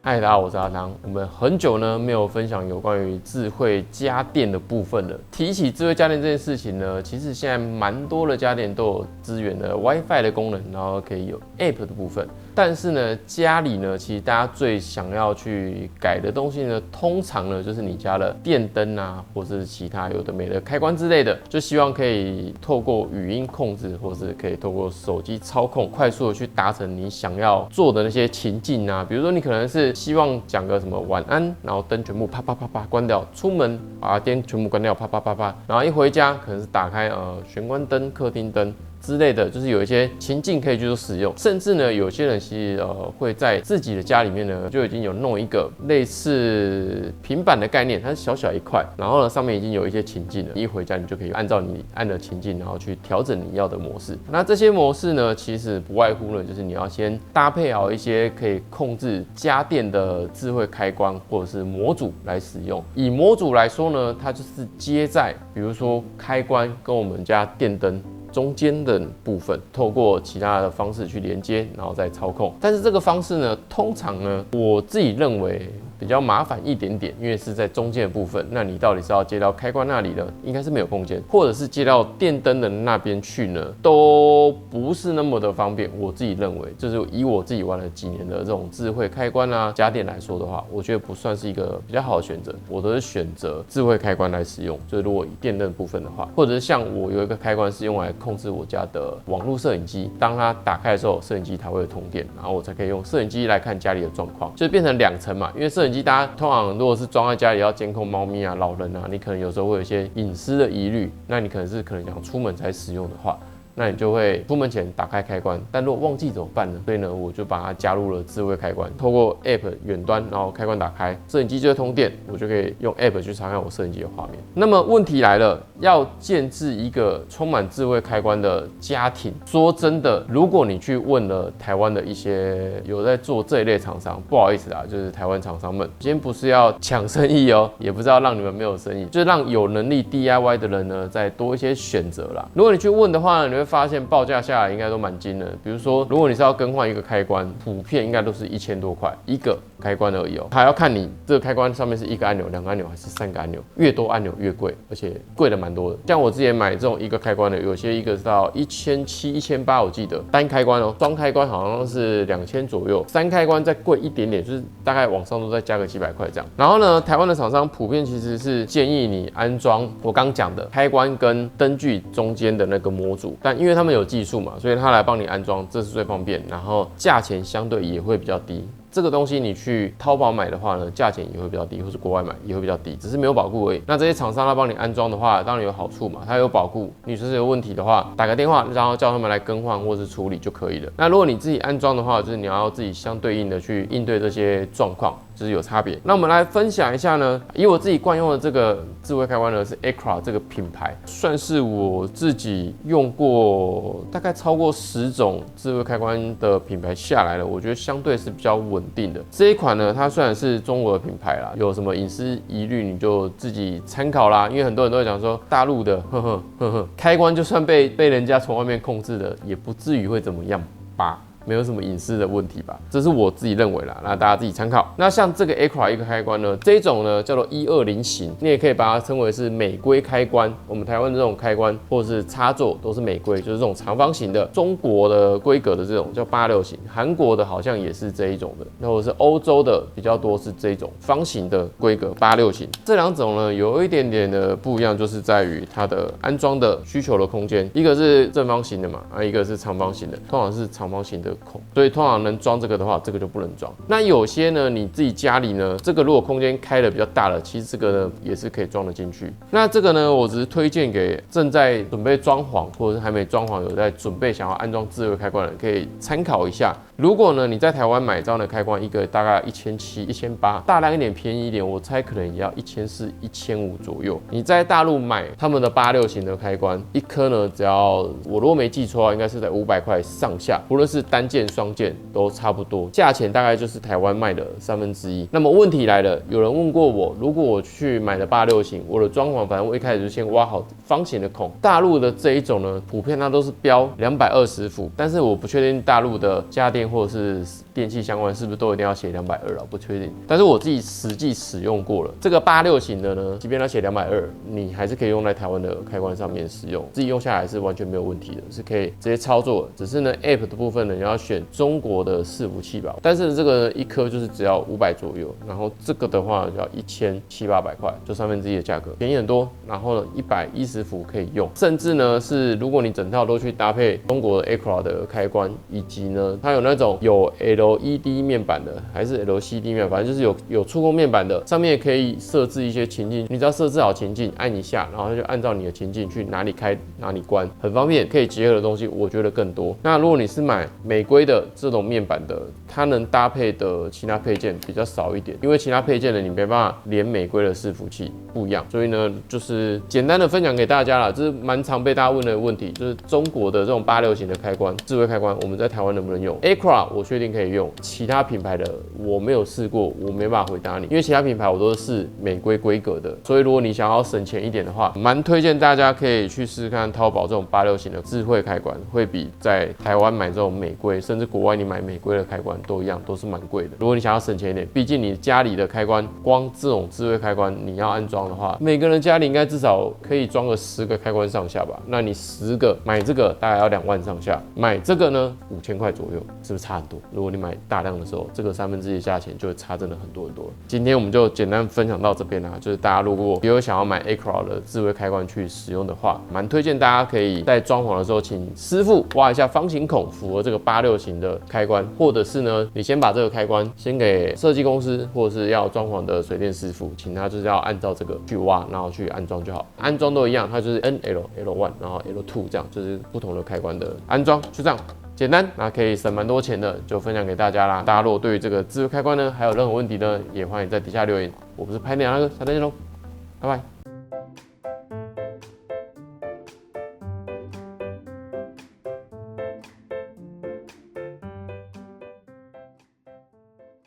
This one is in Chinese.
嗨，大家好，我是阿汤。我们很久呢没有分享有关于智慧家电的部分了。提起智慧家电这件事情呢，其实现在蛮多的家电都有支援的 WiFi 的功能，然后可以有 App 的部分。但是呢，家里呢，其实大家最想要去改的东西呢，通常呢就是你家的电灯啊，或是其他有的没的开关之类的，就希望可以透过语音控制，或是可以透过手机操控，快速的去达成你想要做的那些情境啊。比如说你可能是希望讲个什么晚安，然后灯全部啪啪啪啪关掉，出门把灯全部关掉，啪啪啪啪，然后一回家可能是打开玄关灯、客厅灯之类的，就是有一些情境可以去做使用，甚至呢，有些人其实会在自己的家里面呢就已经有弄一个类似平板的概念，它是小小一块，然后呢上面已经有一些情境了，你一回家你就可以按照你按的情境，然后去调整你要的模式。那这些模式呢，其实不外乎呢，就是你要先搭配好一些可以控制家电的智慧开关或者是模组来使用。以模组来说呢，它就是接在比如说开关跟我们家电灯中间的部分，透过其他的方式去连接，然后再操控。但是这个方式呢，通常呢，我自己认为比较麻烦一点点，因为是在中间的部分。那你到底是要接到开关那里呢？应该是没有空间，或者是接到电灯的那边去呢，都不是那么的方便。我自己认为，就是以我自己玩了几年的这种智慧开关啊家电来说的话，我觉得不算是一个比较好的选择。我都是选择智慧开关来使用，就是如果以电灯部分的话，或者是像我有一个开关是用来控制我家的网络摄影机，当它打开的时候，摄影机它会通电，然后我才可以用摄影机来看家里的状况，就变成2层嘛。因为摄影机大家通常如果是装在家里要监控猫咪啊、老人啊，你可能有时候会有一些隐私的疑虑，那你可能想出门才使用的话，那你就会出门前打开开关，但如果忘记怎么办呢？所以呢，我就把它加入了智慧开关，透过 App 远端，然后开关打开，摄影机就会通电，我就可以用 App 去查看我摄影机的画面。那么问题来了，要建置一个充满智慧开关的家庭，说真的，如果你去问了台湾的一些有在做这一类厂商，不好意思啊，就是台湾厂商们，今天不是要抢生意哦，也不是要让你们没有生意，就是让有能力 DIY 的人呢再多一些选择啦。如果你去问的话呢，你会发现报价下来应该都蛮惊人的。比如说，如果你是要更换一个开关，普遍应该都是1000多块一个开关而已哦。还要看你这个开关上面是1个按钮、2个按钮还是3个按钮，越多按钮越贵，而且贵的蛮多的。像我之前买这种一个开关的，有些一个是到1700、1800，我记得单开关哦，双开关好像是2000左右，3开关再贵一点点，就是大概往上都再加个几百块这样。然后呢，台湾的厂商普遍其实是建议你安装我刚讲的开关跟灯具中间的那个模组，但因为他们有技术嘛，所以他来帮你安装，这是最方便，然后价钱相对也会比较低。这个东西你去淘宝买的话呢，价钱也会比较低，或是国外买也会比较低，只是没有保固而已。那这些厂商他帮你安装的话，当然有好处嘛，它有保固，你就是有问题的话，打个电话，然后叫他们来更换或是处理就可以了。那如果你自己安装的话，就是你要自己相对应的去应对这些状况，就是有差别。那我们来分享一下呢，以我自己惯用的这个智慧开关呢，是 Acra 这个品牌，算是我自己用过大概超过10种智慧开关的品牌下来了，我觉得相对是比较稳定的。这一款呢，它虽然是中国的品牌啦，有什么隐私疑虑你就自己参考啦。因为很多人都会讲说，大陆的开关就算被人家从外面控制的，也不至于会怎么样吧。没有什么隐私的问题吧，这是我自己认为啦，那大家自己参考。那像这个 Acra 一个开关呢，这种呢叫做120型，你也可以把它称为是美规开关。我们台湾这种开关或者是插座都是美规，就是这种长方形的。中国的规格的这种叫86型，韩国的好像也是这一种的，或者是欧洲的比较多是这种方形的规格86型。这2种呢有一点点的不一样，就是在于它的安装的需求的空间，一个是正方形的嘛，一个是长方形的，通常是长方形的孔，所以通常能装这个的话，这个就不能装。那有些呢，你自己家里呢，这个如果空间开的比较大了，其实这个呢也是可以装得进去。那这个呢，我只是推荐给正在准备装潢，或者是还没装潢有在准备想要安装智慧开关的人，可以参考一下。如果呢你在台湾买这样的开关，一个大概1700、1800，大量一点便宜一点，我猜可能也要1400、1500左右。你在大陆买他们的86型的开关，一颗呢只要我如果没记错，应该是在500块上下，无论是单件、双件都差不多，价钱大概就是台湾卖的1/3。那么问题来了，有人问过我，如果我去买的86型，我的装潢反正我一开始就先挖好方形的孔，大陆的这一种呢，普遍它都是标220伏，但是我不确定大陆的家电或者是电器相关是不是都一定要写220啊？不确定。但是我自己实际使用过了，这个86型的呢，即便它写220，你还是可以用在台湾的开关上面使用，自己用下来是完全没有问题的，是可以直接操作的。只是呢 App 的部分呢，你要选中国的伺服器吧。但是这个一颗就是只要500左右，然后这个的话要1700-800块，就1/3的价格，便宜很多。然后呢，110伏可以用，甚至呢是如果你整套都去搭配中国的 Acro 的开关，以及呢它有那种有 LED 面板的，还是 LCD 面板，反正就是有触控面板的，上面也可以设置一些情境，你只要设置好情境，按一下，然后它就按照你的情境去哪里开哪里关，很方便，可以结合的东西我觉得更多。那如果你是买美规的这种面板的，它能搭配的其他配件比较少一点，因为其他配件呢你没办法连美规的伺服器不一样，所以呢就是简单的分享给大家啦，这是蛮常被大家问的问题，就是中国的这种86型的开关，智慧开关，我们在台湾能不能用 ？Acro 我确定可以用，其他品牌的我没有试过，我没办法回答你，因为其他品牌我都是试美规规格的，所以如果你想要省钱一点的话，蛮推荐大家可以去试试看淘宝这种86型的智慧开关，会比在台湾买这种美规，甚至国外你买美规的开关都一样，都是蛮贵的。如果你想要省钱一点，毕竟你家里的开关，光这种智慧开关你要安装的话，每个人家里应该至少可以装个10个开关上下吧？那你10个买这个大概要2万上下，买这个呢5000块左右，是不是差很多？如果你买大量的时候，这个1/3的价钱就会差真的很多很多了。今天我们就简单分享到这边啦，就是大家如果有想要买 Acro 的智慧开关去使用的话，蛮推荐大家可以在装潢的时候请师傅挖一下方形孔，符合这个86型的开关，或者是呢你先把这个开关先给设计公司或者是要装潢的水电师傅，请他就是要按照这个去挖，然后去安装就好。安装都一样，它就是 NL、L1，然后 L2 这样，就是不同的开关的安装，就这样。简单，那可以省蛮多钱的，就分享给大家啦。大家如果对于这个智慧开关呢，还有任何问题呢，也欢迎在底下留言。我是拍电那个，下次见喽，拜拜。